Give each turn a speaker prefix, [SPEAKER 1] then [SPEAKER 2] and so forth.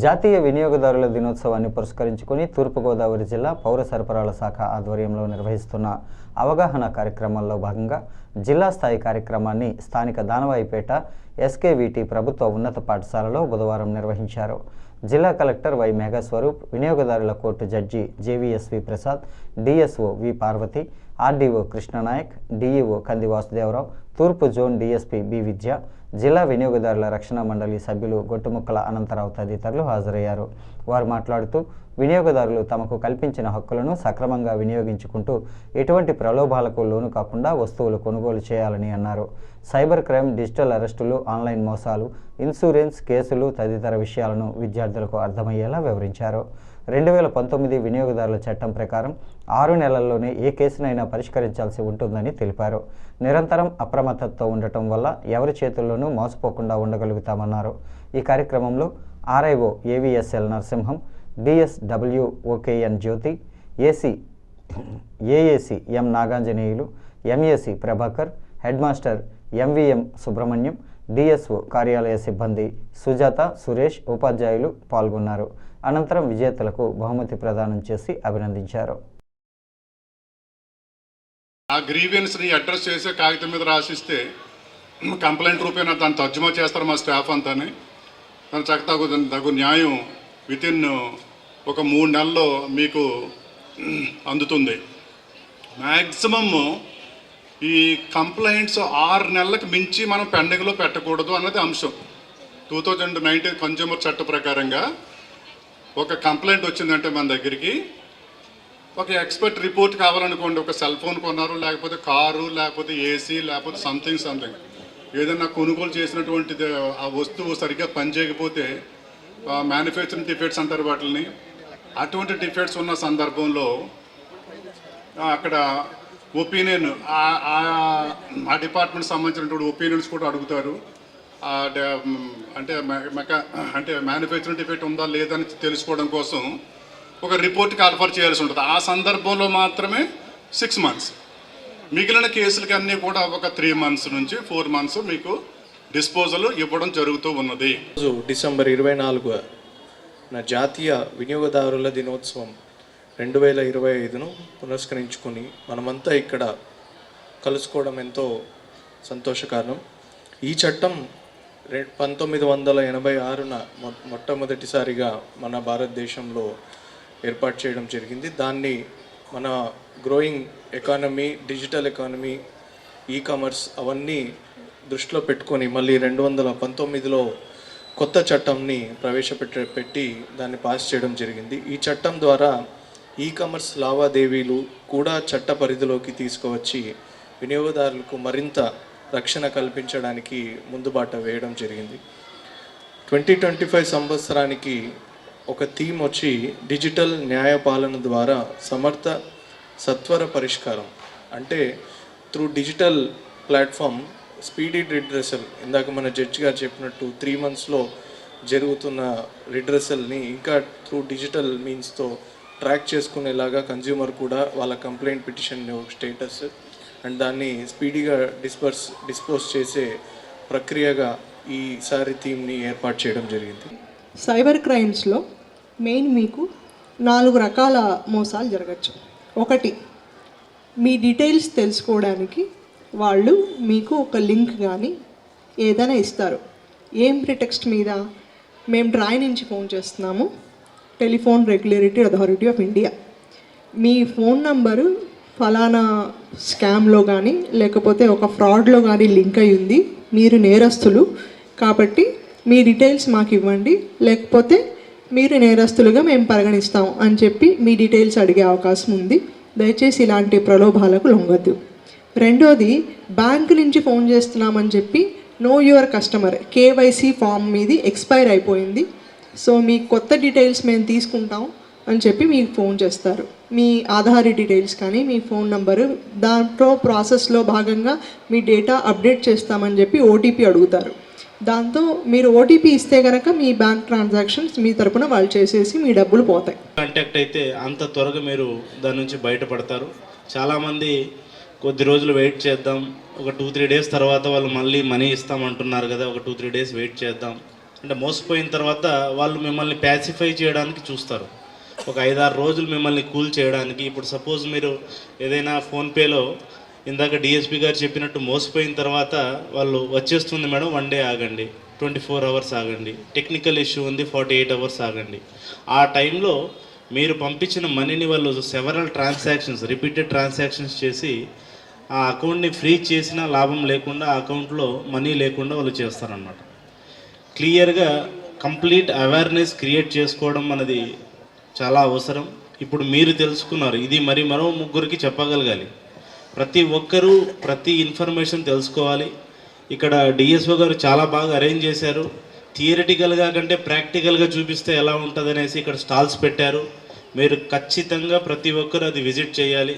[SPEAKER 1] జాతీయ వినియోగదారుల దినోత్సవాన్ని పురస్కరించుకుని తూర్పుగోదావరి జిల్లా పౌర సరఫరాల శాఖ ఆధ్వర్యంలో నిర్వహిస్తున్న అవగాహన కార్యక్రమంలో భాగంగా జిల్లా స్థాయి కార్యక్రమాన్ని స్థానిక దానవాయిపేట ఎస్కేవిటి ప్రభుత్వ ఉన్నత పాఠశాలలో బుధవారం నిర్వహించారు. జిల్లా కలెక్టర్ వై మేఘస్వరూప్, వినియోగదారుల కోర్టు జడ్జి జేవీఎస్వి ప్రసాద్, డిఎస్ఓ వి పార్వతి, ఆర్డీఓ కృష్ణనాయక్, డిఈఓ కంది వాసుదేవరావు, తూర్పు జోన్ డిఎస్పీ బి విద్య, జిల్లా వినియోగదారుల రక్షణ మండలి సభ్యులు గొట్టుముక్కల అనంతరావు తదితరులు హాజరయ్యారు. వారు మాట్లాడుతూ వినియోగదారులు తమకు కల్పించిన హక్కులను సక్రమంగా వినియోగించుకుంటూ ఎటువంటి ప్రలోభాలకు లోను కాకుండా వస్తువులు కొనుగోలు చేయాలని అన్నారు. సైబర్ క్రైమ్, డిజిటల్ అరెస్టులు, ఆన్లైన్ మోసాలు, ఇన్సూరెన్స్ కేసులు తదితర విషయాలను విద్యార్థులకు అర్థమయ్యేలా వివరించారు. 2019 వినియోగదారుల చట్టం ప్రకారం 6 నెలల్లోనే ఏ కేసునైనా పరిష్కరించాల్సి ఉంటుందని తెలిపారు. నిరంతరం అప్రమత్తతో ఉండటం వల్ల ఎవరి చేతుల్లోనూ మోసపోకుండా ఉండగలుగుతామన్నారు. ఈ కార్యక్రమంలో RIO AVSL Narasimham, DSWO KN Jyothi, AAC M Naganjaneyulu, MAC Prabhakar, head master MVM Subrahmanyam, DSO కార్యాలయ సిబ్బంది సుజాత, సురేష్, ఉపాధ్యాయులు పాల్గొన్నారు. అనంతరం విజేతలకు బహుమతి ప్రదానం చేసి అభినందించారు.
[SPEAKER 2] ఆ గ్రీవియన్స్ని అడ్రస్ చేసే కాగితం మీద రాసిస్తే కంప్లైంట్ రూపేనా దాన్ని తర్జుమా చేస్తారు మా స్టాఫ్ అంతాని. దాని తగు న్యాయం వితిన్ ఒక 3 నెలల్లో మీకు అందుతుంది. మ్యాక్సిమమ్ ఈ కంప్లైంట్స్ 6 నెలలకు మించి మనం పెండింగ్లో పెట్టకూడదు అన్నది అంశం. 2019 కన్జ్యూమర్ చట్ట ప్రకారంగా ఒక కంప్లైంట్ వచ్చిందంటే మన దగ్గరికి ఒక ఎక్స్పర్ట్ రిపోర్ట్ కావాలనుకోండి, ఒక సెల్ ఫోన్ కొన్నారు, లేకపోతే కారు, లేకపోతే ఏసీ, లేకపోతే సంథింగ్ ఏదైనా కొనుగోలు చేసినటువంటిది ఆ వస్తువు సరిగ్గా పనిచేయకపోతే మ్యానుఫ్యాక్చరింగ్ డిఫెక్ట్స్ అంటారు వాటిని. అటువంటి డిఫెక్ట్స్ ఉన్న సందర్భంలో అక్కడ ఒపీనియన్ ఆ డిపార్ట్మెంట్ సంబంధించినటువంటి ఒపీనియన్స్ కూడా అడుగుతారు. అంటే మ్యానుఫ్యాక్చరింగ్ డిఫెక్ట్ ఉందా లేదని తెలుసుకోవడం కోసం ఒక రిపోర్ట్ కాల్ఫర్ చేయాల్సి ఉంటుంది. ఆ సందర్భంలో మాత్రమే 6 months. మిగిలిన కేసులకి అన్నీ కూడా ఒక 3 months నుంచి 4 months మీకు డిస్పోజల్ ఇవ్వడం జరుగుతూ ఉన్నది.
[SPEAKER 3] డిసెంబర్ 24 జాతీయ వినియోగదారుల దినోత్సవం 2025ను పురస్కరించుకొని మనమంతా ఇక్కడ కలుసుకోవడం ఎంతో సంతోషకరం. ఈ చట్టం 1986న మొట్టమొదటిసారిగా మన భారతదేశంలో ఏర్పాటు చేయడం జరిగింది. దాన్ని మన growing economy, digital economy, e commerce అవన్నీ దృష్టిలో పెట్టుకొని మళ్ళీ 2019లో కొత్త చట్టంని ప్రవేశపెట్టి దాన్ని పాస్ చేయడం జరిగింది. ఈ చట్టం ద్వారా ఈ కామర్స్ లావాదేవీలు కూడా చట్ట పరిధిలోకి తీసుకువచ్చి వినియోగదారులకు మరింత రక్షణ కల్పించడానికి ముందుబాట వేయడం జరిగింది. 2025 సంవత్సరానికి ఒక థీమ్ వచ్చి డిజిటల్ న్యాయపాలన ద్వారా సమర్థ సత్వర పరిష్కారం. అంటే through digital platform speedy redressal, ఇందాక మన జడ్జి గారు చెప్పినట్టు 3 monthsలో జరుగుతున్న రిడ్రెసల్ని ఇంకా త్రూ డిజిటల్ మీన్స్తో ట్రాక్ చేసుకునేలాగా కన్జ్యూమర్ కూడా వాళ్ళ కంప్లైంట్ పిటిషన్ స్టేటస్ అండ్ దాన్ని స్పీడీగా డిస్పోజ్ చేసే ప్రక్రియగా ఈసారి థీమ్ని ఏర్పాటు చేయడం జరిగింది.
[SPEAKER 4] సైబర్ క్రైమ్స్లో మెయిన్ మీకు 4 రకాల మోసాలు జరగచ్చు. ఒకటి, మీ డీటెయిల్స్ తెలుసుకోవడానికి వాళ్ళు మీకు ఒక లింక్ కానీ ఏదైనా ఇస్తారు. ఏం ప్రిటెక్స్ట్ మీద? మేము ట్రాయ్ నుంచి ఫోన్ చేస్తున్నాము, telephone regulatory authority of India, me phone number ఫలానా స్కామ్లో కానీ లేకపోతే ఒక ఫ్రాడ్లో కానీ లింక్ అయి ఉంది, మీరు నేరస్తులు కాబట్టి మీ డీటెయిల్స్ మాకు ఇవ్వండి, లేకపోతే మీరు నేరస్తులుగా మేము పరిగణిస్తాం అని చెప్పి మీ డీటెయిల్స్ అడిగే అవకాశం ఉంది. దయచేసి ఇలాంటి ప్రలోభాలకు లొంగొద్దు. రెండోది, బ్యాంక్ నుంచి ఫోన్ చేస్తున్నామని చెప్పి know your customer KYC form మీది ఎక్స్పైర్ అయిపోయింది, సో మీ కొత్త డీటెయిల్స్ మేము తీసుకుంటాం అని చెప్పి మీకు ఫోన్ చేస్తారు. మీ ఆధార్ డీటెయిల్స్ కానీ మీ ఫోన్ నంబరు, దాంట్లో ప్రాసెస్లో భాగంగా మీ డేటా అప్డేట్ చేస్తామని చెప్పి ఓటీపీ అడుగుతారు. దాంతో మీరు ఓటీపీ ఇస్తే కనుక మీ బ్యాంక్ ట్రాన్సాక్షన్స్ మీ తరపున వాళ్ళు చేసేసి మీ డబ్బులు పోతాయి.
[SPEAKER 5] కాంటాక్ట్ అయితే అంత త్వరగా మీరు దాని నుంచి బయటపడతారు. చాలామంది కొద్ది రోజులు వెయిట్ చేద్దాం, ఒక 2-3 days తర్వాత వాళ్ళు మళ్ళీ మనీ ఇస్తామంటున్నారు కదా, ఒక 2-3 days వెయిట్ చేద్దాం అంటే మోసపోయిన తర్వాత వాళ్ళు మిమ్మల్ని ప్యాసిఫై చేయడానికి చూస్తారు. ఒక 5-6 రోజులు మిమ్మల్ని కూల్ చేయడానికి. ఇప్పుడు సపోజ్ మీరు ఏదైనా ఫోన్పేలో ఇందాక డిఎస్పీ గారు చెప్పినట్టు మోసపోయిన తర్వాత వాళ్ళు వచ్చేస్తుంది మేడం 1 డే ఆగండి, 24 అవర్స్ ఆగండి, టెక్నికల్ ఇష్యూ ఉంది 48 అవర్స్ ఆగండి. ఆ టైంలో మీరు పంపించిన మనీని వాళ్ళు సెవరల్ ట్రాన్సాక్షన్స్, రిపీటెడ్ ట్రాన్సాక్షన్స్ చేసి ఆ అకౌంట్ని ఫ్రీజ్ చేసిన లాభం లేకుండా, ఆ అకౌంట్లో మనీ లేకుండా వాళ్ళు చేస్తారనమాట. క్లియర్గా కంప్లీట్ అవేర్నెస్ క్రియేట్ చేసుకోవడం అనేది చాలా అవసరం. ఇప్పుడు మీరు తెలుసుకున్నారు, ఇది మరో 3 చెప్పగలగాలి. ప్రతి ఒక్కరూ ప్రతి ఇన్ఫర్మేషన్ తెలుసుకోవాలి. ఇక్కడ డిఎస్ఓ గారు చాలా బాగా అరేంజ్ చేశారు. థియరిటికల్గా కంటే ప్రాక్టికల్గా చూపిస్తే ఎలా ఉంటుంది అనేసి ఇక్కడ స్టాల్స్ పెట్టారు. మీరు ఖచ్చితంగా ప్రతి ఒక్కరు అది విజిట్ చేయాలి.